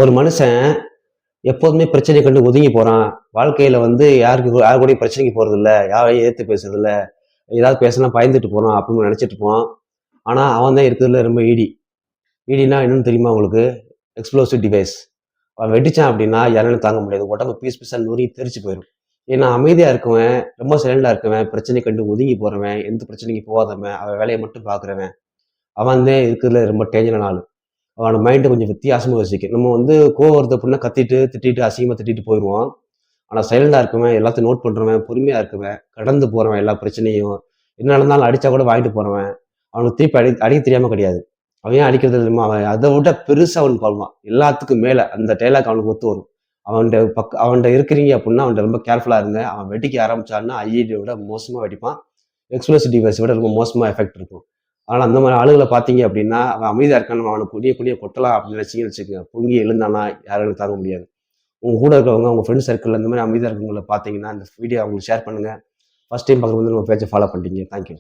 ஒரு மனுஷன் எப்போதுமே பிரச்சனையை கண்டு ஒதுங்கி போறான். வாழ்க்கையில வந்து யார் கூடயும் பிரச்சனைக்கு போறதில்ல. யாரையும் எதிர்த்து பேசுறதில்ல. ஏதாவது பேசினா பயந்துட்டு போறான் அப்படின்னு நினைச்சிட்டு இருப்போம். ஆனா அவன் தான் இருக்கிறதுல ரொம்ப ஈடி. ஈடினா என்னன்னு தெரியுமா உங்களுக்கு? Explosive device. அவன் வெடிச்சான் அப்படின்னா யாராலும் தாங்க முடியாது. உடம்பு பீஸ் பீஸா நொறுங்கி தெரிச்சு போயிடும். ஏன்னா அமைதியா இருக்கவன், ரொம்ப சைலண்டா இருக்கவன், பிரச்சனை கண்டு ஒதுங்கி போறவன், எந்த பிரச்சனைக்கு போகாதவன், அவன் வேலையை மட்டும் பார்க்குறவன், அவன் தான் இருக்கிறதுல ரொம்ப டேஞ்சரான ஆளு. அவனோட மைண்டு கொஞ்சம் வித்தியாசமா யோசிக்கும். நம்ம வந்து கோவம் வருது அப்படின்னா கத்திட்டு, திட்டிட்டு, அசிங்கமா திட்டிட்டு போயிருவோம். ஆனா சைலண்டா இருக்கவன், எல்லாத்தையும் நோட் பண்றவன், பொறுமையா இருக்கவன், கடந்து போறவன் எல்லா பிரச்சனையும், என்ன நடந்தாலும் அடிச்சா கூட வாங்கிட்டு போறவன், அவனுக்கு திருப்பி அடிக்க தெரியாம கிடையாது. அவன் ஏன் அடிக்கிறது தெரியுமா? அவன் அதை விட பெருசா அவனுக்கு பண்ணுவான். எல்லாத்துக்கும் மேல அந்த டைலாக் அவனுக்கு ஒத்து வரும். அவன்கிட்ட இருக்கிறீங்க அப்படின்னா அவன்கிட்ட ரொம்ப கேர்ஃபுல்லா இருங்க. அவன் வெடிக்க ஆரம்பிச்சான்னா ஐஇடியை விட மோசமா வெடிப்பான். எக்ஸ்ப்ளோசிவ் டிவைஸை விட ரொம்ப மோசமா எஃபெக்ட் இருக்கும். ஆனா அந்த மாதிரி ஆளுகளை பார்த்தீங்க அப்படின்னா, அவன் அமைதியா இருக்கான், நம்ம அவனை குனிய குனிய கொட்டலாம் அப்படின்னு நினைச்சீங்கன்னு வச்சுக்கோங்க, பொங்கி எழுந்தானா யாராலும் தாங்க முடியாது. உங்க கூட இருக்கவங்க, உங்க ஃப்ரெண்ட் சர்க்கிள்ல இந்த மாதிரி அமைதியா இருக்கவங்கள பார்த்தீங்கன்னா, இந்த வீடியோ அவங்களுக்கு ஷேர் பண்ணுங்க. ஃபர்ஸ்ட் டைம் பார்க்கும்போது நம்ம பேஜை ஃபாலோ பண்ணிட்டீங்க. தேங்க்யூ.